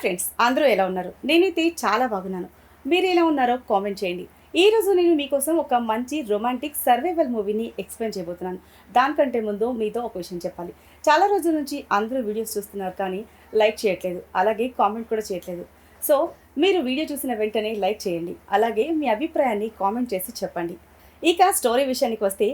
Friends, అందరూ ఎలా ఉన్నారు? నేనైతే చాలా బాగున్నాను. మీరు ఎలా ఉన్నారో కామెంట్ చేయండి. ఈరోజు నేను మీకోసం ఒక మంచి రొమాంటిక్ సర్వైవల్ మూవీని ఎక్స్‌ప్లెయిన్ చేయబోతున్నాను. దానికంటే ముందు మీతో ఒక విషయం చెప్పాలి. చాలా రోజుల నుంచి అందరూ వీడియోస్ చూస్తున్నారు కానీ లైక్ చేయట్లేదు. అలాగే కామెంట్ కూడా చేయట్లేదు. సో, మీరు వీడియో చూసిన వెంటనే లైక్ చేయండి. అలాగే మీ అభిప్రాయాన్ని కామెంట్ చేసి చెప్పండి. ఇక స్టోరీ విషయానికి వస్తే,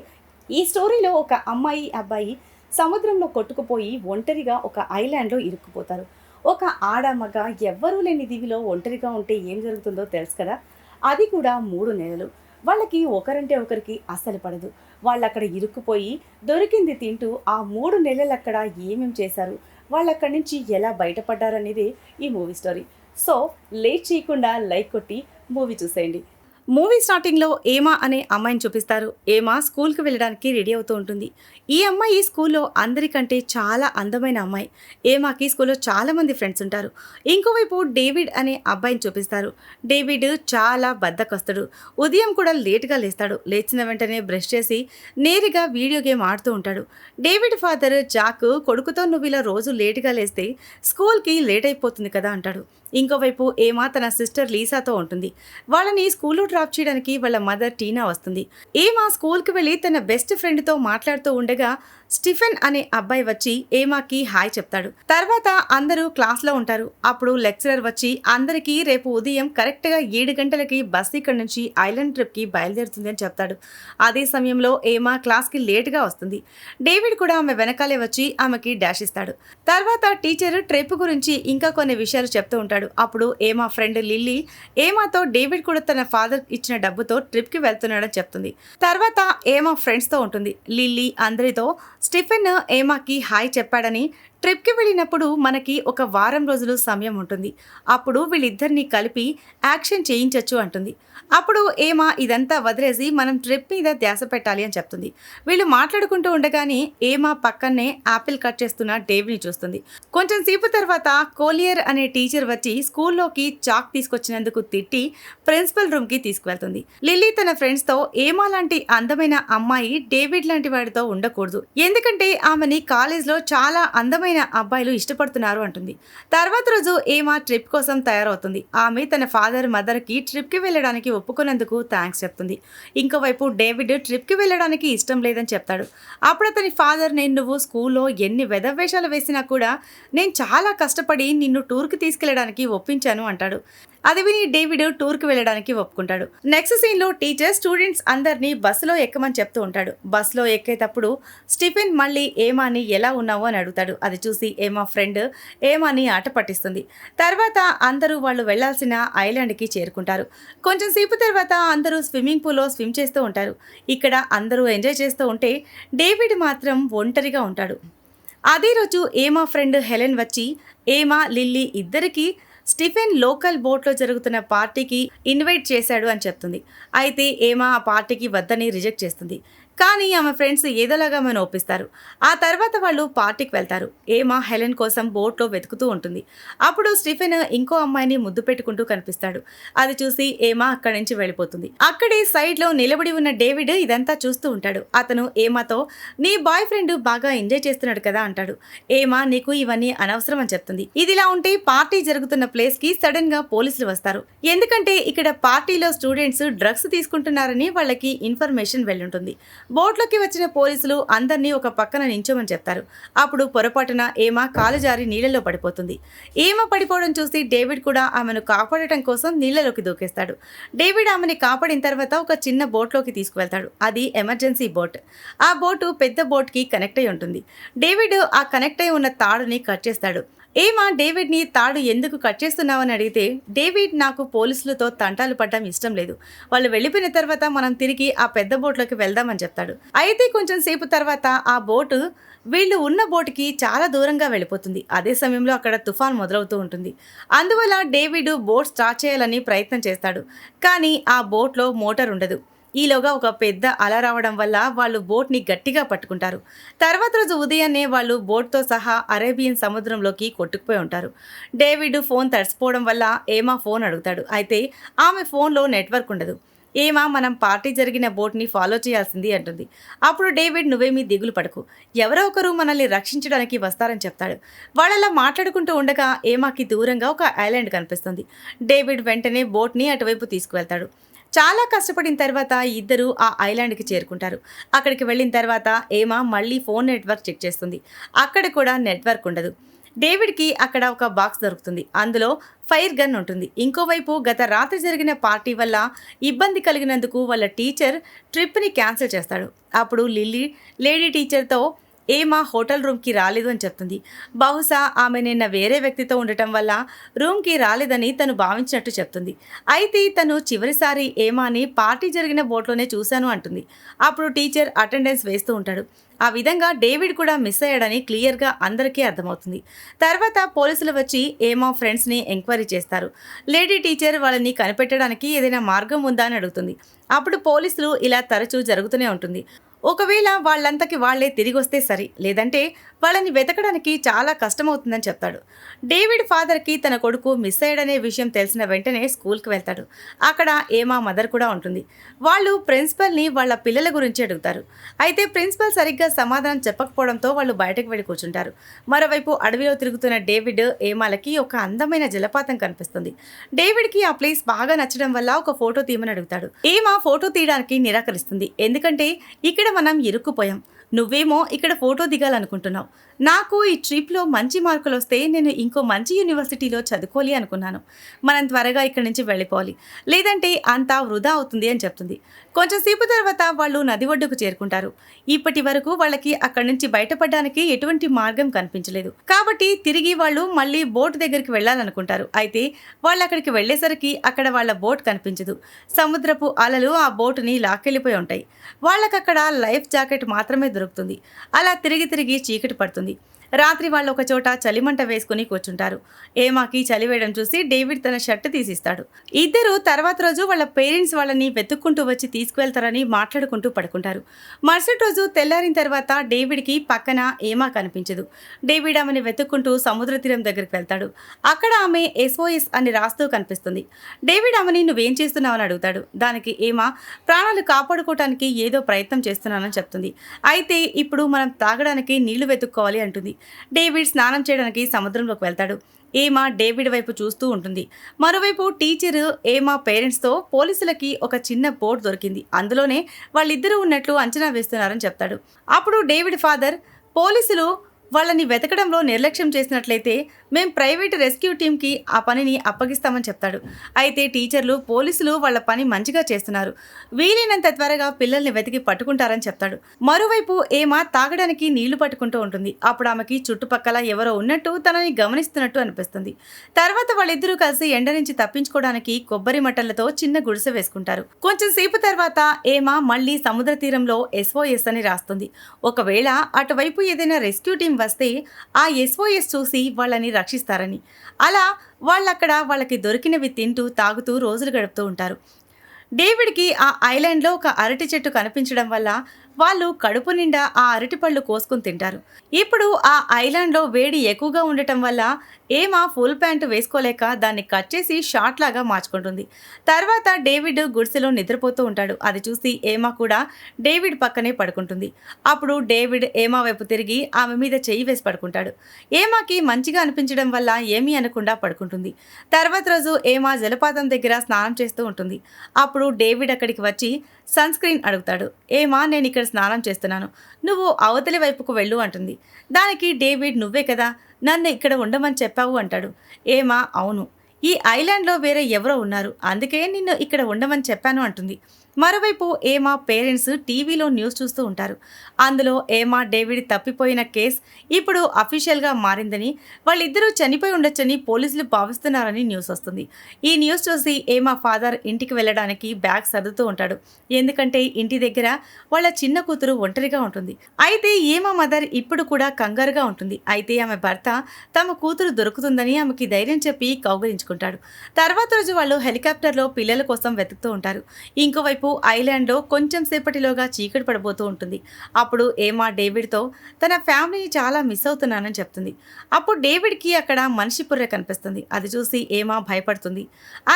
ఈ స్టోరీలో ఒక అమ్మాయి, అబ్బాయి సముద్రంలో కొట్టుకుపోయి ఒంటరిగా ఒక ఐలాండ్‌లో ఇరుక్కుపోతారు. ఒక ఆడ, మగ ఎవ్వరూ లేని దీవిలో ఒంటరిగా ఉంటే ఏం జరుగుతుందో తెలుసు కదా! అది కూడా 3 నెలలు. వాళ్ళకి ఒకరంటే ఒకరికి అస్సలు పడదు. వాళ్ళక్కడ ఇరుక్కుపోయి దొరికింది తింటూ ఆ 3 నెలలక్కడ ఏమేం చేశారు, వాళ్ళక్కడి నుంచి ఎలా బయటపడ్డారనేదే ఈ మూవీ స్టోరీ. సో, లేట్ చేయకుండా లైక్ కొట్టి మూవీ చూసేయండి. మూవీ స్టార్టింగ్‌లో ఏమా అనే అమ్మాయిని చూపిస్తారు. ఏమా స్కూల్‌కి వెళ్ళడానికి రెడీ అవుతూ ఉంటుంది. ఈ అమ్మాయి స్కూల్‌లో అందరికంటే చాలా అందమైన అమ్మాయి. ఏమాకి స్కూల్‌లో చాలామంది ఫ్రెండ్స్ ఉంటారు. ఇంకోవైపు డేవిడ్ అనే అబ్బాయిని చూపిస్తారు. డేవిడ్ చాలా బద్ధకస్తుడు. ఉదయం కూడా లేట్‌గా లేస్తాడు. లేచిన వెంటనే బ్రష్ చేసి నేరుగా వీడియో గేమ్ ఆడుతూ ఉంటాడు. డేవిడ్ ఫాదర్ జాక్ కొడుకుతో నువ్వు ఇలా రోజు లేట్‌గా లేస్తే స్కూల్‌కి లేట్ అయిపోతుంది కదా అంటాడు. ఇంకోవైపు ఏమా తన సిస్టర్ లీసాతో ఉంటుంది. వాళ్ళని స్కూల్లో డ్రాప్ చేయడానికి వాళ్ళ మదర్ టీనా వస్తుంది. ఏమా స్కూల్కి వెళ్ళి తన బెస్ట్ ఫ్రెండ్తో మాట్లాడుతూ ఉండగా స్టిఫెన్ అనే అబ్బాయి వచ్చి ఏమాకి హాయ్ చెప్తాడు. తర్వాత అందరూ క్లాస్లో ఉంటారు. అప్పుడు లెక్చరర్ వచ్చి అందరికీ రేపు ఉదయం కరెక్ట్గా 7 గంటలకి బస్ ఇక్కడి నుంచి ఐలాండ్ ట్రిప్కి బయలుదేరుతుంది అని చెప్తాడు. అదే సమయంలో ఏమా క్లాస్కి లేట్గా వస్తుంది. డేవిడ్ కూడా ఆమె వెనకాలే వచ్చి ఆమెకి డాష్ ఇస్తాడు. తర్వాత టీచర్ ట్రిప్ గురించి ఇంకా కొన్ని విషయాలు చెప్తూ ఉంటాడు. అప్పుడు ఏమా ఫ్రెండ్ లిల్లీ ఏమాతో డేవిడ్ కూడా తన ఫాదర్ ఇచ్చిన డబ్బుతో ట్రిప్కి వెళ్తున్నాడని చెప్తుంది. తర్వాత ఏమా ఫ్రెండ్స్తో ఉంటుంది. లిల్లీ అందరితో స్టిఫెన్ ఏమాకి హాయ్ చెప్పాడని, ట్రిప్కి వెళ్ళినప్పుడు మనకి ఒక వారం రోజులు సమయం ఉంటుంది, అప్పుడు వీళ్ళిద్దరినీ కలిపి యాక్షన్ చేయించవచ్చు అంటుంది. అప్పుడు ఏమా ఇదంతా వదిలేసి మనం ట్రిప్ మీద ధ్యాస పెట్టాలి అని చెప్తుంది. వీళ్ళు మాట్లాడుకుంటూ ఉండగానే ఏమా పక్కనే యాపిల్ కట్ చేస్తున్న డేవిడ్ని చూస్తుంది. కొంచెం సేపు తర్వాత కోలియర్ అనే టీచర్ వచ్చి స్కూల్లోకి చాక్ తీసుకొచ్చినందుకు తిట్టి ప్రిన్సిపల్ రూమ్కి తీసుకువెళ్తుంది. లిల్లీ తన ఫ్రెండ్స్తో ఏమా లాంటి అందమైన అమ్మాయి డేవిడ్ లాంటి వాడితో ఉండకూడదు, ఎందుకంటే ఆమెని కాలేజ్లో చాలా అందమైన అబ్బాయిలు ఇష్టపడుతున్నారు అంటుంది. తర్వాత రోజు ఏమా ట్రిప్ కోసం తయారవుతుంది. ఆమె తన ఫాదర్ మదర్కి ట్రిప్కి వెళ్ళడానికి ఒప్పుకున్నందుకు థ్యాంక్స్ చెప్తుంది. ఇంకోవైపు డేవిడ్ ట్రిప్కి వెళ్ళడానికి ఇష్టం లేదని చెప్తాడు. అప్పుడు అతని ఫాదర్, నేను నువ్వు స్కూల్లో ఎన్ని వెధవేషాలు వేసినా కూడా నేను చాలా కష్టపడి నిన్ను టూర్కి తీసుకెళ్ళడానికి ఒప్పించాను అంటాడు. అది విని డేవిడ్ టూర్కి వెళ్ళడానికి ఒప్పుకుంటాడు. నెక్స్ట్ సీన్లో టీచర్ స్టూడెంట్స్ అందరినీ బస్సులో ఎక్కమని చెప్తూ ఉంటాడు. బస్సులో ఎక్కేటప్పుడు స్టిఫెన్ మళ్ళీ ఏమాని ఎలా ఉన్నావు అని అడుగుతాడు. అది చూసి ఏమా ఫ్రెండ్ ఏమాని ఆట పట్టిస్తుంది. తర్వాత అందరూ వాళ్ళు వెళ్లాల్సిన ఐలాండ్కి చేరుకుంటారు. కొంచెం సేపు తర్వాత అందరూ స్విమ్మింగ్ పూల్లో స్విమ్ చేస్తూ ఉంటారు. ఇక్కడ అందరూ ఎంజాయ్ చేస్తూ ఉంటే డేవిడ్ మాత్రం ఒంటరిగా ఉంటాడు. అదే రోజు ఏమా ఫ్రెండ్ హెలెన్ వచ్చి ఏమా లిల్లీ ఇద్దరికీ స్టిఫెన్ లోకల్ బోట్లో జరుగుతున్న పార్టీకి ఇన్వైట్ చేశాడు అని చెప్తుంది. అయితే ఏమా ఆ పార్టీకి వద్దని రిజెక్ట్ చేస్తుంది. కానీ ఆమె ఫ్రెండ్స్ ఏదోలాగా ఆమెను ఒప్పిస్తారు. ఆ తర్వాత వాళ్ళు పార్టీకి వెళ్తారు. ఏమా హెలెన్ కోసం బోట్లో వెతుకుతూ ఉంటుంది. అప్పుడు స్టిఫెన్ ఇంకో అమ్మాయిని ముద్దు పెట్టుకుంటూ కనిపిస్తాడు. అది చూసి ఏమా అక్కడి నుంచి వెళ్ళిపోతుంది. అక్కడే సైడ్లో నిలబడి ఉన్న డేవిడ్ ఇదంతా చూస్తూ ఉంటాడు. అతను ఏమాతో నీ బాయ్ ఫ్రెండ్ బాగా ఎంజాయ్ చేస్తున్నాడు కదా అంటాడు. ఏమా నీకు ఇవన్నీ అనవసరం అని చెప్తుంది. ఇదిలా ఉంటే పార్టీ జరుగుతున్న ప్లేస్కి సడన్ గా పోలీసులు వస్తారు. ఎందుకంటే ఇక్కడ పార్టీలో స్టూడెంట్స్ డ్రగ్స్ తీసుకుంటున్నారని వాళ్ళకి ఇన్ఫర్మేషన్ వెళ్ళుంటుంది. బోట్లోకి వచ్చిన పోలీసులు అందరినీ ఒక పక్కన నించోమని చెప్తారు. అప్పుడు పొరపాటున ఏమా కాలు జారి నీళ్ళలో పడిపోతుంది. ఏమా పడిపోవడం చూసి డేవిడ్ కూడా ఆమెను కాపాడటం కోసం నీళ్ళలోకి దూకేస్తాడు. డేవిడ్ ఆమెని కాపాడిన తర్వాత ఒక చిన్న బోట్లోకి తీసుకువెళ్తాడు. అది ఎమర్జెన్సీ బోట్. ఆ బోటు పెద్ద బోట్కి కనెక్ట్ అయి ఉంటుంది. డేవిడ్ ఆ కనెక్ట్ అయి ఉన్న తాడుని కట్ చేస్తాడు. ఏమా డేవిడ్ని తాడు ఎందుకు కట్ చేస్తున్నావని అడిగితే, డేవిడ్ నాకు పోలీసులతో తంటాలు పడడం ఇష్టం లేదు, వాళ్ళు వెళ్ళిపోయిన తర్వాత మనం తిరిగి ఆ పెద్ద బోట్లోకి వెళ్దామని చెప్తాడు. అయితే కొంచెం సేపు తర్వాత ఆ బోటు వీళ్ళు ఉన్న బోటుకి చాలా దూరంగా వెళ్ళిపోతుంది. అదే సమయంలో అక్కడ తుఫాన్ మొదలవుతూ ఉంటుంది. అందువల్ల డేవిడ్ బోట్ స్టార్ట్ చేయాలని ప్రయత్నం చేస్తాడు. కానీ ఆ బోట్లో మోటార్ ఉండదు. ఈలోగా ఒక పెద్ద అల రావడం వల్ల వాళ్ళు బోట్ని గట్టిగా పట్టుకుంటారు. తర్వాత రోజు ఉదయాన్నే వాళ్ళు బోట్తో సహా అరేబియన్ సముద్రంలోకి కొట్టుకుపోయి ఉంటారు. డేవిడ్ ఫోన్ తడిసిపోవడం వల్ల ఏమా ఫోన్ అడుగుతాడు. అయితే ఆమె ఫోన్లో నెట్వర్క్ ఉండదు. ఏమా మనం పార్టీ జరిగిన బోట్ని ఫాలో చేయాల్సింది అంటుంది. అప్పుడు డేవిడ్ నువ్వేమీ దిగులు పడకు, ఎవరో ఒకరు మనల్ని రక్షించడానికి వస్తారని చెప్తాడు. వాళ్ళలా మాట్లాడుకుంటూ ఉండగా ఏమాకి దూరంగా ఒక ఐలాండ్ కనిపిస్తుంది. డేవిడ్ వెంటనే బోట్ని అటువైపు తీసుకువెళ్తాడు. చాలా కష్టపడిన తర్వాత ఇద్దరు ఆ ఐలాండ్కి చేరుకుంటారు. అక్కడికి వెళ్ళిన తర్వాత ఏమా మళ్ళీ ఫోన్ నెట్వర్క్ చెక్ చేస్తుంది. అక్కడ కూడా నెట్వర్క్ ఉండదు. డేవిడ్కి అక్కడ ఒక బాక్స్ దొరుకుతుంది. అందులో ఫైర్ గన్ ఉంటుంది. ఇంకోవైపు గత రాత్రి జరిగిన పార్టీ వల్ల ఇబ్బంది కలిగినందుకు వాళ్ళ టీచర్ ట్రిప్ని క్యాన్సిల్ చేస్తాడు. అప్పుడు లిల్లీ లేడీ టీచర్తో ఏమా హోటల్ రూమ్కి రాలేదు అని చెప్తుంది. బహుశా ఆమె నిన్న వేరే వ్యక్తితో ఉండటం వల్ల రూమ్కి రాలేదని తను భావించినట్టు చెప్తుంది. అయితే తను చివరిసారి ఏమాని పార్టీ జరిగిన బోట్లోనే చూశాను అంటుంది. అప్పుడు టీచర్ అటెండెన్స్ వేస్తూ ఉంటాడు. ఆ విధంగా డేవిడ్ కూడా మిస్ అయ్యాడని క్లియర్గా అందరికీ అర్థమవుతుంది. తర్వాత పోలీసులు వచ్చి ఏమా ఫ్రెండ్స్ని ఎంక్వైరీ చేస్తారు. లేడీ టీచర్ వాళ్ళని కనిపెట్టడానికి ఏదైనా మార్గం ఉందా అని అడుగుతుంది. అప్పుడు పోలీసులు ఇలా తరచూ జరుగుతూనే ఉంటుంది. ఒకవేళ వాళ్ళంతకి వాళ్లే తిరిగి వస్తే సరి, లేదంటే వాళ్ళని వెతకడానికి చాలా కష్టమవుతుందని చెప్తాడు. డేవిడ్ ఫాదర్కి తన కొడుకు మిస్ అయ్యాడనే విషయం తెలిసిన వెంటనే స్కూల్కి వెళ్తాడు. అక్కడ ఏమా మదర్ కూడా ఉంటుంది. వాళ్ళు ప్రిన్సిపల్ని వాళ్ళ పిల్లల గురించి అడుగుతారు. అయితే ప్రిన్సిపల్ సరిగ్గా సమాధానం చెప్పకపోవడంతో వాళ్ళు బయటకు వెళ్ళి కూర్చుంటారు. మరోవైపు అడవిలో తిరుగుతున్న డేవిడ్ ఏమాలకి ఒక అందమైన జలపాతం కనిపిస్తుంది. డేవిడ్కి ఆ ప్లేస్ బాగా నచ్చడం వల్ల ఒక ఫోటో తీయమని అడుగుతాడు. ఏమా ఫోటో తీయడానికి నిరాకరిస్తుంది. ఎందుకంటే ఇక్కడ మనం ఇరుక్కుపోయాం, నువ్వేమో ఇక్కడ ఫోటో దిగాలనుకుంటున్నావు. నాకు ఈ ట్రిప్లో మంచి మార్కులు వస్తే నేను ఇంకో మంచి యూనివర్సిటీలో చదువుకోవాలి అనుకున్నాను. మనం త్వరగా ఇక్కడి నుంచి వెళ్ళిపోవాలి, లేదంటే అంతా వృధా అవుతుంది అని చెప్తుంది. కొంచెం సేపు తర్వాత వాళ్ళు నది ఒడ్డుకు చేరుకుంటారు. ఇప్పటి వరకు వాళ్ళకి అక్కడి నుంచి బయటపడడానికి ఎటువంటి మార్గం కనిపించలేదు. కాబట్టి తిరిగి వాళ్ళు మళ్ళీ బోట్ దగ్గరికి వెళ్ళాలనుకుంటారు. అయితే వాళ్ళు అక్కడికి వెళ్ళేసరికి అక్కడ వాళ్ళ బోట్ కనిపించదు. సముద్రపు అలలు ఆ బోటుని లాక్కెళ్ళిపోయి ఉంటాయి. వాళ్ళకక్కడ లైఫ్ జాకెట్ మాత్రమే దొరుకుతుంది. అలా తిరిగి తిరిగి చీకటి పడుతుంది. రాత్రి వాళ్ళు ఒక చోట చలిమంట వేసుకుని కూర్చుంటారు. ఏమాకి చలి వేయడం చూసి డేవిడ్ తన షర్ట్ తీసిస్తాడు. ఇద్దరు తర్వాత రోజు వాళ్ళ పేరెంట్స్ వాళ్ళని వెతుక్కుంటూ వచ్చి తీసుకువెళ్తారని మాట్లాడుకుంటూ పడుకుంటారు. మరుసటి రోజు తెల్లారిన తర్వాత డేవిడ్కి పక్కన ఏమా కనిపించదు. డేవిడ్ ఆమెను వెతుక్కుంటూ సముద్ర తీరం దగ్గరికి వెళ్తాడు. అక్కడ ఆమె SOS అని రాస్తూ కనిపిస్తుంది. డేవిడ్ ఆమెని నువ్వేం చేస్తున్నావని అడుగుతాడు. దానికి ఏమా ప్రాణాలు కాపాడుకోవటానికి ఏదో ప్రయత్నం చేస్తున్నానని చెప్తుంది. అయితే ఇప్పుడు మనం తాగడానికి నీళ్లు వెతుక్కోవాలి అంటుంది. డేవిడ్ స్నానం చేయడానికి సముద్రంలోకి వెళ్తాడు. ఏమా డేవిడ్ వైపు చూస్తూ ఉంటుంది. మరోవైపు టీచర్ ఏమా పేరెంట్స్తో పోలీసులకి ఒక చిన్న బోట్ దొరికింది, అందులోనే వాళ్ళిద్దరూ ఉన్నట్లు అంచనా వేస్తున్నారని చెప్తాడు. అప్పుడు డేవిడ్ ఫాదర్ పోలీసులు వాళ్ళని వెతకడంలో నిర్లక్ష్యం చేసినట్లయితే మేం ప్రైవేట్ రెస్క్యూ టీంకి ఆ పనిని అప్పగిస్తామని చెప్తాడు. అయితే టీచర్లు పోలీసులు వాళ్ళ పని మంచిగా చేస్తున్నారు, వీలైనంత త్వరగా పిల్లల్ని వెతికి పట్టుకుంటారని చెప్తాడు. మరోవైపు ఏమా తాగడానికి నీళ్లు పట్టుకుంటూ ఉంటుంది. అప్పుడు ఆమెకి చుట్టుపక్కల ఎవరో ఉన్నట్టు తనని గమనిస్తున్నట్టు అనిపిస్తుంది. తర్వాత వాళ్ళిద్దరూ కలిసి ఎండ నుంచి తప్పించుకోవడానికి కొబ్బరి మట్టలతో చిన్న గుడిసె వేసుకుంటారు. కొంచెం సేపు తర్వాత ఏమా మళ్ళీ సముద్ర తీరంలో SOS అని రాస్తుంది. ఒకవేళ అటువైపు ఏదైనా రెస్క్యూ టీం వస్తే ఆ SOS చూసి వాళ్ళని రక్షిస్తారని. అలా వాళ్ళక్కడ వాళ్ళకి దొరికినవి తింటూ తాగుతూ రోజులు గడుపుతూ ఉంటారు. డేవిడ్కి ఆ ఐలాండ్లో ఒక అరటి చెట్టు కనిపించడం వల్ల వాళ్ళు కడుపు నిండా ఆ అరటిపళ్ళు కోసుకుని తింటారు. ఇప్పుడు ఆ ఐలాండ్లో వేడి ఎక్కువగా ఉండటం వల్ల ఏమా ఫుల్ ప్యాంటు వేసుకోలేక దాన్ని కట్ చేసి షార్ట్ లాగా మార్చుకుంటుంది. తర్వాత డేవిడ్ గుడిసెలో నిద్రపోతూ ఉంటాడు. అది చూసి ఏమా కూడా డేవిడ్ పక్కనే పడుకుంటుంది. అప్పుడు డేవిడ్ ఏమా వైపు తిరిగి ఆమె మీద చెయ్యి వేసి పడుకుంటాడు. ఏమాకి మంచిగా అనిపించడం వల్ల ఏమీ అనకుండా పడుకుంటుంది. తర్వాత రోజు ఏమా జలపాతం దగ్గర స్నానం చేస్తూ ఉంటుంది. అప్పుడు డేవిడ్ అక్కడికి వచ్చి సన్ స్క్రీన్ అడుగుతాడు. ఏమా నేను ఇక్కడ స్నానం చేస్తున్నాను, నువ్వు అవతలి వైపుకు వెళ్ళు అంటుంది. దానికి డేవిడ్ నువ్వే కదా నన్ను ఇక్కడ ఉండమని చెప్పావు అంటాడు. ఏమా అవును, ఈ ఐలాండ్లో వేరే ఎవరో ఉన్నారు, అందుకే నిన్ను ఇక్కడ ఉండమని చెప్పాను అంటుంది. మరోవైపు ఏమా పేరెంట్స్ టీవీలో న్యూస్ చూస్తూ ఉంటారు. అందులో ఏమా డేవిడ్ తప్పిపోయిన కేసు ఇప్పుడు అఫీషియల్గా మారిందని, వాళ్ళిద్దరూ చనిపోయి ఉండొచ్చని పోలీసులు భావిస్తున్నారని న్యూస్ వస్తుంది. ఈ న్యూస్ చూసి ఏమా ఫాదర్ ఇంటికి వెళ్ళడానికి బ్యాగ్ సర్దుతూ ఉంటాడు. ఎందుకంటే ఇంటి దగ్గర వాళ్ళ చిన్న కూతురు ఒంటరిగా ఉంటుంది. అయితే ఏమా మదర్ ఇప్పుడు కూడా కంగారుగా ఉంటుంది. అయితే ఆమె భర్త తమ కూతురు దొరుకుతుందని ఆమెకి ధైర్యం చెప్పి కౌగిలించుకుంటాడు. తర్వాత రోజు వాళ్ళు హెలికాప్టర్లో పిల్లల కోసం వెతుకుతూ ఉంటారు. ఇంకోవైపు ఇంకోవైపు ఐలాండ్లో కొంచెం సేపటిలోగా చీకటి పడిపోతూ ఉంటుంది. అప్పుడు ఏమా డేవిడ్తో తన ఫ్యామిలీని చాలా మిస్ అవుతున్నానని చెప్తుంది. అప్పుడు డేవిడ్కి అక్కడ మనిషి పుర్రె కనిపిస్తుంది. అది చూసి ఏమా భయపడుతుంది.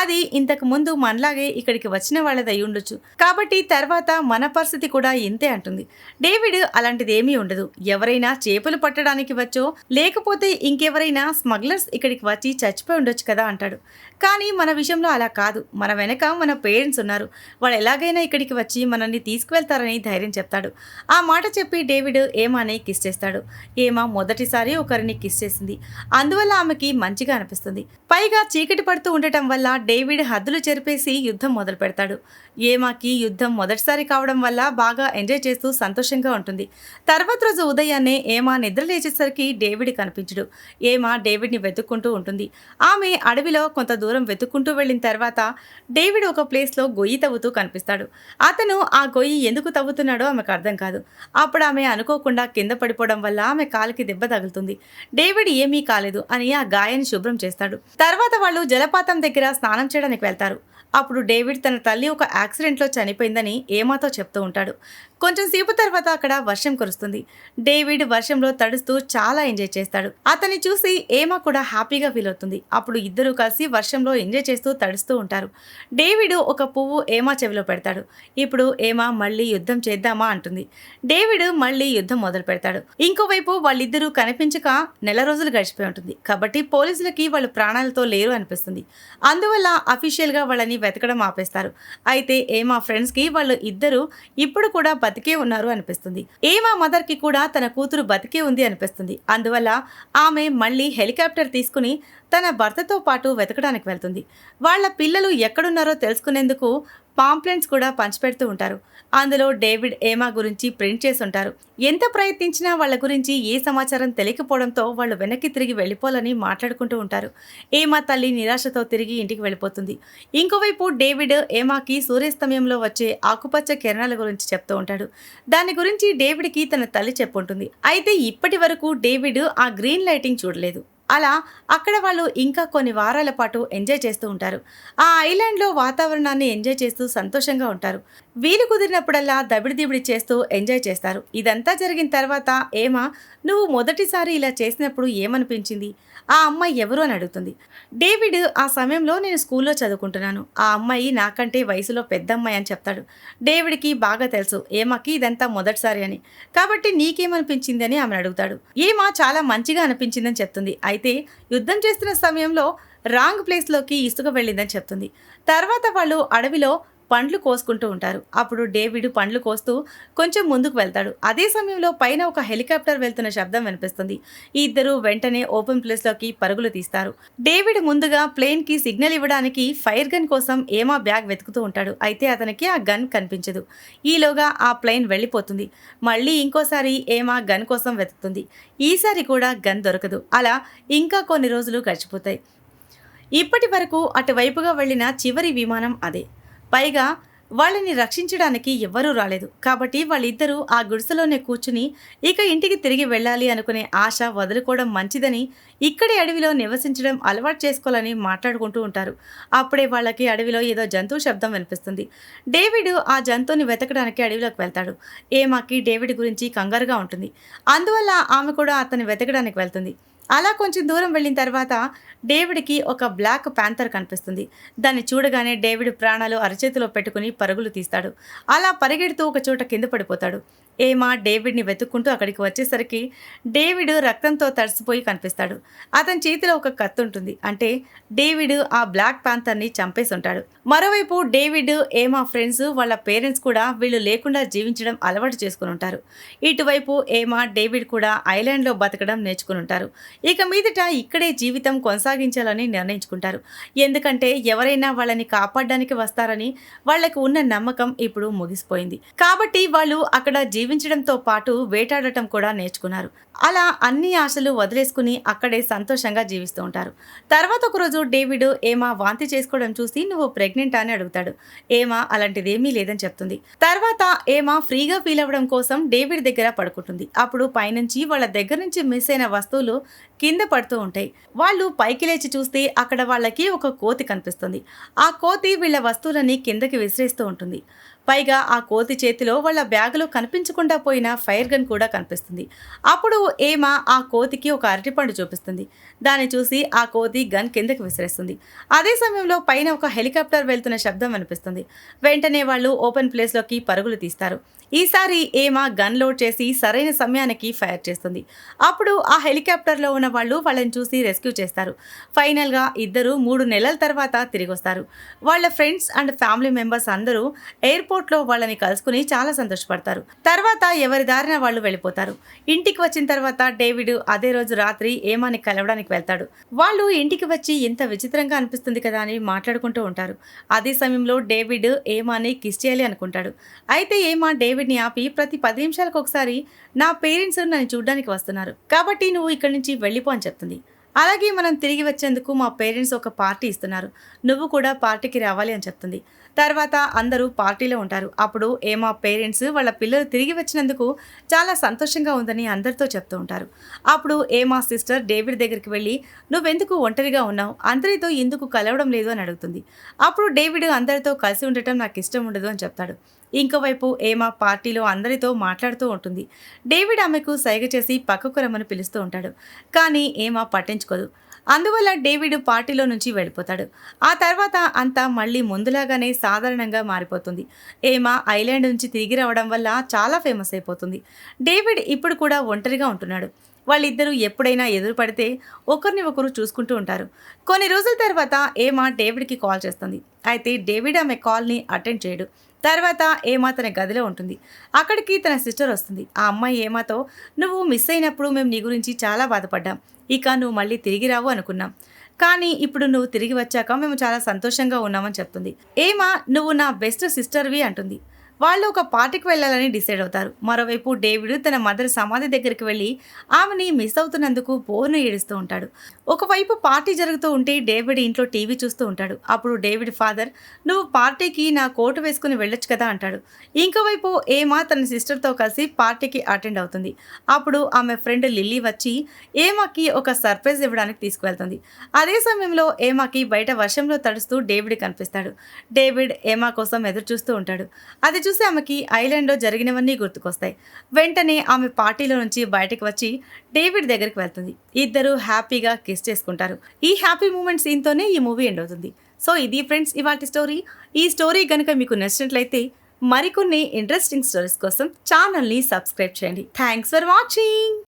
అది ఇంతకు ముందు మనలాగే ఇక్కడికి వచ్చిన వాళ్ళది అయి ఉండొచ్చు, కాబట్టి తర్వాత మన పరిస్థితి కూడా ఇంతే అంటుంది. డేవిడ్ అలాంటిది ఏమీ ఉండదు, ఎవరైనా చేపలు పట్టడానికి వచ్చో లేకపోతే ఇంకెవరైనా స్మగ్లర్స్ ఇక్కడికి వచ్చి చచ్చిపోయి ఉండొచ్చు కదా అంటాడు. కానీ మన విషయంలో అలా కాదు, మన వెనక మన పేరెంట్స్ ఉన్నారు, వాళ్ళు ఎలాగైనా ఇక్కడికి వచ్చి మనల్ని తీసుకువెళ్తారని ధైర్యం చెప్తాడు. ఆ మాట చెప్పి డేవిడ్ ఏమాని కిస్ చేస్తాడు. ఏమా మొదటిసారి ఒకరిని కిస్ చేసింది, అందువల్ల ఆమెకి మంచిగా అనిపిస్తుంది. పైగా చీకటి పడుతూ ఉండటం వల్ల డేవిడ్ హద్దులు చెరిపేసి యుద్ధం మొదలు పెడతాడు. ఏమాకి యుద్ధం మొదటిసారి కావడం వల్ల బాగా ఎంజాయ్ చేస్తూ సంతోషంగా ఉంటుంది. తర్వాత రోజు ఉదయాన్నే ఏమా నిద్ర లేచేసరికి డేవిడ్ కనిపించడు. ఏమా డేవిడ్ని వెతుక్కుంటూ ఉంటుంది. ఆమె అడవిలో కొంత దూరం వెతుక్కుంటూ వెళ్ళిన తర్వాత డేవిడ్ ఒక ప్లేస్లో గొయ్యి తవ్వుతూ కనిపిస్తాడు. అతను ఆ గొయ్యి ఎందుకు తవ్వుతున్నాడో ఆమెకు అర్థం కాదు. అప్పుడు ఆమె అనుకోకుండా కింద పడిపోవడం వల్ల ఆమె కాలికి దెబ్బ తగులుతుంది. డేవిడ్ ఏమీ కాలేదు అని ఆ గాయాన్ని శుభ్రం చేస్తాడు. తర్వాత వాళ్ళు జలపాతం దగ్గర స్నానం చేయడానికి వెళ్తారు. అప్పుడు డేవిడ్ తన తల్లి ఒక యాక్సిడెంట్లో చనిపోయిందని ఏమాతో చెప్తూ ఉంటాడు. కొంచెం సేపు తర్వాత అక్కడ వర్షం కురుస్తుంది. డేవిడ్ వర్షంలో తడుస్తూ చాలా ఎంజాయ్ చేస్తాడు. అతన్ని చూసి ఏమా కూడా హ్యాపీగా ఫీల్ అవుతుంది. అప్పుడు ఇద్దరూ కలిసి వర్షంలో ఎంజాయ్ చేస్తూ తడుస్తూ ఉంటారు. డేవిడ్ ఒక పువ్వు ఏమా చెవిలో పెడతాడు. ఇప్పుడు ఏమా మళ్ళీ యుద్ధం చేద్దామా అంటుంది. డేవిడ్ మళ్ళీ యుద్ధం మొదలు పెడతాడు. ఇంకోవైపు వాళ్ళిద్దరూ కనిపించక నెల రోజులు గడిచిపోయి ఉంటుంది. కాబట్టి పోలీసులకి వాళ్ళు ప్రాణాలతో లేరు అనిపిస్తుంది. అందువల్ల అఫీషియల్గా వాళ్ళని వెతకడం ఆపేస్తారు. అయితే ఏమా ఫ్రెండ్స్కి వాళ్ళు ఇద్దరు ఇప్పుడు కూడా బతికే ఉన్నారు అనిపిస్తుంది. ఏమా మదర్కి కూడా తన కూతురు బతికే ఉంది అనిపిస్తుంది. అందువల్ల ఆమె మళ్ళీ హెలికాప్టర్ తీసుకుని తన భర్తతో పాటు వెతకడానికి వెళ్తుంది. వాళ్ళ పిల్లలు ఎక్కడున్నారో తెలుసుకునేందుకు పాంప్లెంట్స్ కూడా పంచిపెడుతూ ఉంటారు. అందులో డేవిడ్ ఏమా గురించి ప్రింట్ చేసి ఉంటారు. ఎంత ప్రయత్నించినా వాళ్ళ గురించి ఏ సమాచారం తెలియకపోవడంతో వాళ్ళు వెనక్కి తిరిగి వెళ్ళిపోవాలని మాట్లాడుకుంటూ ఉంటారు. ఏమా తల్లి నిరాశతో తిరిగి ఇంటికి వెళ్ళిపోతుంది. ఇంకోవైపు డేవిడ్ ఏమాకి సూర్యాస్తమయంలో వచ్చే ఆకుపచ్చ కిరణాల గురించి చెప్తూ ఉంటాడు. దాని గురించి డేవిడ్కి తన తల్లి చెప్పుంటుంది. అయితే ఇప్పటి వరకు డేవిడ్ ఆ గ్రీన్ లైటింగ్ చూడలేదు. అలా అక్కడ వాళ్ళు ఇంకా కొన్ని వారాల పాటు ఎంజాయ్ చేస్తూ ఉంటారు. ఆ ఐలాండ్లో వాతావరణాన్ని ఎంజాయ్ చేస్తూ సంతోషంగా ఉంటారు. వీలు కుదిరినప్పుడల్లా దబిడిదిబిడి చేస్తూ ఎంజాయ్ చేస్తారు. ఇదంతా జరిగిన తర్వాత ఏమా, నువ్వు మొదటిసారి ఇలా చేసినప్పుడు ఏమనిపించింది, ఆ అమ్మాయి ఎవరు అని అడుగుతుంది. డేవిడ్ ఆ సమయంలో నేను స్కూల్లో చదువుకుంటున్నాను, ఆ అమ్మాయి నాకంటే వయసులో పెద్ద అమ్మాయి అని చెప్తాడు. డేవిడ్కి బాగా తెలుసు ఏమాకి ఇదంతా మొదటిసారి అని, కాబట్టి నీకేమనిపించింది అని ఆమెను అడుగుతాడు. ఏమా చాలా మంచిగా అనిపించిందని చెప్తుంది. అయితే యుద్ధం చేస్తున్న సమయంలో రాంగ్ ప్లేస్లోకి ఇసుక వెళ్ళిందని చెప్తుంది. తర్వాత వాళ్ళు అడవిలో పండ్లు కోసుకుంటూ ఉంటారు. అప్పుడు డేవిడ్ పండ్లు కోస్తూ కొంచెం ముందుకు వెళ్తాడు. అదే సమయంలో పైన ఒక హెలికాప్టర్ వెళ్తున్న శబ్దం వినిపిస్తుంది. ఈ ఇద్దరు వెంటనే ఓపెన్ ప్లేస్లోకి పరుగులు తీస్తారు. డేవిడ్ ముందుగా ప్లేన్కి సిగ్నల్ ఇవ్వడానికి ఫైర్ గన్ కోసం ఏమా బ్యాగ్ వెతుకుతూ ఉంటాడు. అయితే అతనికి ఆ గన్ కనిపించదు. ఈలోగా ఆ ప్లేన్ వెళ్ళిపోతుంది. మళ్ళీ ఇంకోసారి ఏమా గన్ కోసం వెతుకుతుంది. ఈసారి కూడా గన్ దొరకదు. అలా ఇంకా కొన్ని రోజులు గడిచిపోతాయి. ఇప్పటి వరకు అటువైపుగా వెళ్ళిన చివరి విమానం అదే. పైగా వాళ్ళని రక్షించడానికి ఎవ్వరూ రాలేదు. కాబట్టి వాళ్ళిద్దరూ ఆ గుడిసెలోనే కూర్చుని ఇక ఇంటికి తిరిగి వెళ్ళాలి అనుకునే ఆశ వదులుకోవడం మంచిదని, ఇక్కడి అడవిలో నివసించడం అలవాటు చేసుకోవాలని మాట్లాడుకుంటూ ఉంటారు. అప్పుడే వాళ్ళకి అడవిలో ఏదో జంతువు శబ్దం వినిపిస్తుంది. డేవిడ్ ఆ జంతువుని వెతకడానికి అడవిలోకి వెళ్తాడు. ఏమాకి డేవిడ్ గురించి కంగారుగా ఉంటుంది. అందువల్ల ఆమె కూడా అతన్ని వెతకడానికి వెళ్తుంది. అలా కొంచెం దూరం వెళ్ళిన తర్వాత డేవిడ్కి ఒక బ్లాక్ ప్యాంథర్ కనిపిస్తుంది. దాన్ని చూడగానే డేవిడ్ ప్రాణాలు అరచేతిలో పెట్టుకుని పరుగులు తీస్తాడు. అలా పరిగెడుతూ ఒక చోట కింద పడిపోతాడు. ఏమా డేవిడ్ని వెతుక్కుంటూ అక్కడికి వచ్చేసరికి డేవిడ్ రక్తంతో తడిసిపోయి కనిపిస్తాడు. అతని చేతిలో ఒక కత్తి ఉంటుంది. అంటే డేవిడ్ ఆ బ్లాక్ ప్యాంథర్ని చంపేసి ఉంటాడు. మరోవైపు డేవిడ్ ఏమా ఫ్రెండ్స్ వాళ్ళ పేరెంట్స్ కూడా వీళ్ళు లేకుండా జీవించడం అలవాటు చేసుకుని ఉంటారు. ఇటువైపు ఏమా డేవిడ్ కూడా ఐలాండ్లో బతకడం నేర్చుకుని ఉంటారు. ఇక మీదట ఇక్కడే జీవితం కొనసాగించాలని నిర్ణయించుకుంటారు. ఎందుకంటే ఎవరైనా వాళ్ళని కాపాడడానికి వస్తారని వాళ్లకు ఉన్న నమ్మకం ఇప్పుడు ముగిసిపోయింది. కాబట్టి వాళ్ళు అక్కడ జీవించడంతో పాటు వేటాడటం కూడా నేర్చుకున్నారు. అలా అన్ని ఆశలు వదిలేసుకుని అక్కడే సంతోషంగా జీవిస్తూ ఉంటారు. తర్వాత ఒకరోజు డేవిడ్ ఏమా వాంతి చేసుకోవడం చూసి నువ్వు ప్రెగ్నెంట్ అని అడుగుతాడు. ఏమా అలాంటిదేమీ లేదని చెప్తుంది. తర్వాత ఏమా ఫ్రీగా ఫీల్ అవ్వడం కోసం డేవిడ్ దగ్గర పడుకుంటుంది. అప్పుడు పైనుంచి వాళ్ళ దగ్గర నుంచి మిస్ అయిన వస్తువులు కింద పడుతూ ఉంటాయి. వాళ్ళు పైకి లేచి చూస్తే అక్కడ వాళ్ళకి ఒక కోతి కనిపిస్తుంది. ఆ కోతి వీళ్ళ వస్తువులని కిందకి విసిరేస్తూ ఉంటుంది. పైగా ఆ కోతి చేతిలో వాళ్ళ బ్యాగులో కనిపించకుండా పోయిన ఫైర్ గన్ కూడా కనిపిస్తుంది. అప్పుడు ఏమా ఆ కోతికి ఒక అరటిపండు చూపిస్తుంది. దాన్ని చూసి ఆ కోతి గన్ కిందకి విసిరేస్తుంది. అదే సమయంలో పైన ఒక హెలికాప్టర్ వెళ్తున్న శబ్దం అనిపిస్తుంది. వెంటనే వాళ్ళు ఓపెన్ ప్లేస్లోకి పరుగులు తీస్తారు. ఈసారి ఏమా గన్ లోడ్ చేసి సరైన సమయానికి ఫైర్ చేస్తుంది. అప్పుడు ఆ హెలికాప్టర్లో ఉన్న వాళ్ళు వాళ్ళని చూసి రెస్క్యూ చేస్తారు. ఫైనల్గా ఇద్దరు 3 నెలల తర్వాత తిరిగి వస్తారు. వాళ్ళ ఫ్రెండ్స్ అండ్ ఫ్యామిలీ మెంబర్స్ అందరూ ఎయిర్పోర్ట్లో వాళ్ళని కలుసుకుని చాలా సంతోషపడతారు. తర్వాత ఎవరి దారిన వాళ్ళు వెళ్ళిపోతారు. ఇంటికి వచ్చిన తర్వాత డేవిడ్ అదే రోజు రాత్రి ఏమాని కలవడానికి వెళ్తాడు. వాళ్ళు ఇంటికి వచ్చి ఇంత విచిత్రంగా అనిపిస్తుంది కదా అని మాట్లాడుకుంటూ ఉంటారు. అదే సమయంలో డేవిడ్ ఏమాని కిస్ చేయాలి అనుకుంటాడు. అయితే ఏమా డేవిడ్ని ఆపి ప్రతి 10 నిమిషాలకు ఒకసారి నా పేరెంట్స్ నన్ను చూడ్డానికి వస్తున్నారు కాబట్టి నువ్వు ఇక్కడి నుంచి వెళ్ళిపో అని చెప్తుంది. అలాగే మనం తిరిగి వచ్చేందుకు మా పేరెంట్స్ ఒక పార్టీ ఇస్తున్నారు, నువ్వు కూడా పార్టీకి రావాలి అని చెప్తుంది. తర్వాత అందరూ పార్టీలో ఉంటారు. అప్పుడు ఏమా పేరెంట్స్ వాళ్ళ పిల్లలు తిరిగి వచ్చినందుకు చాలా సంతోషంగా ఉందని అందరితో చెప్తూ ఉంటారు. అప్పుడు ఏమా సిస్టర్ డేవిడ్ దగ్గరికి వెళ్ళి నువ్వెందుకు ఒంటరిగా ఉన్నావు, అందరితో ఎందుకు కలవడం లేదు అని అడుగుతుంది. అప్పుడు డేవిడ్ అందరితో కలిసి ఉండటం నాకు ఇష్టం ఉండదు అని చెప్తాడు. ఇంకోవైపు ఏమా పార్టీలో అందరితో మాట్లాడుతూ ఉంటుంది. డేవిడ్ ఆమెకు సైగ చేసి పక్కకు రమ్మని పిలుస్తూ ఉంటాడు. కానీ ఏమా పట్టించుకోదు. అందువల్ల డేవిడ్ పార్టీలో నుంచి వెళ్ళిపోతాడు. ఆ తర్వాత అంతా మళ్ళీ ముందులాగానే సాధారణంగా మారిపోతుంది. ఏమా ఐలాండ్ నుంచి తిరిగి రావడం వల్ల చాలా ఫేమస్ అయిపోతుంది. డేవిడ్ ఇప్పుడు కూడా ఒంటరిగా ఉంటున్నాడు. వాళ్ళిద్దరూ ఎప్పుడైనా ఎదురు పడితే ఒకరిని ఒకరు చూసుకుంటూ ఉంటారు. కొన్ని రోజుల తర్వాత ఏమా డేవిడ్కి కాల్ చేస్తుంది. అయితే డేవిడ్ ఆమె కాల్ని అటెండ్ చేయడు. తర్వాత ఏమా తన గదిలో ఉంటుంది. అక్కడికి తన సిస్టర్ వస్తుంది. ఆ అమ్మాయి ఏమాతో నువ్వు మిస్ అయినప్పుడు మేము నీ గురించి చాలా బాధపడ్డాం, ఇక నువ్వు మళ్ళీ తిరిగి రావు అనుకున్నాం, కానీ ఇప్పుడు నువ్వు తిరిగి వచ్చాక మేము చాలా సంతోషంగా ఉన్నామని చెప్తుంది. ఏమా నువ్వు నా బెస్ట్ సిస్టర్వి అంటుంది. వాళ్ళు ఒక పార్టీకి వెళ్ళాలని డిసైడ్ అవుతారు. మరోవైపు డేవిడ్ తన మదర్ సమాధి దగ్గరికి వెళ్ళి ఆమెని మిస్ అవుతున్నందుకు బోర్ను ఏడుస్తూ ఉంటాడు. ఒకవైపు పార్టీ జరుగుతూ ఉంటే డేవిడ్ ఇంట్లో టీవీ చూస్తూ ఉంటాడు. అప్పుడు డేవిడ్ ఫాదర్ నువ్వు పార్టీకి నా కోటు వేసుకుని వెళ్ళొచ్చు కదా అంటాడు. ఇంకోవైపు ఏమా తన సిస్టర్తో కలిసి పార్టీకి అటెండ్ అవుతుంది. అప్పుడు ఆమె ఫ్రెండ్ లిల్లీ వచ్చి ఏమాకి ఒక సర్ప్రైజ్ ఇవ్వడానికి తీసుకువెళ్తుంది. అదే సమయంలో ఏమాకి బయట వర్షంలో తడుస్తూ డేవిడ్ కనిపిస్తాడు. డేవిడ్ ఏమా కోసం ఎదురు చూస్తూ ఉంటాడు. అది చూసి ఆమెకి ఐలాండ్లో జరిగినవన్నీ గుర్తుకొస్తాయి. వెంటనే ఆమె పార్టీలో నుంచి బయటకు వచ్చి డేవిడ్ దగ్గరికి వెళ్తుంది. ఇద్దరు హ్యాపీగా కిస్ చేసుకుంటారు. ఈ హ్యాపీ మూమెంట్ సీన్తోనే ఈ మూవీ ఎండ్ అవుతుంది. సో ఇది ఫ్రెండ్స్ ఇవాల్టి స్టోరీ. ఈ స్టోరీ కనుక మీకు నచ్చినట్లయితే మరికొన్ని ఇంట్రెస్టింగ్ స్టోరీస్ కోసం ఛానల్ని సబ్స్క్రైబ్ చేయండి. Thanks for watching.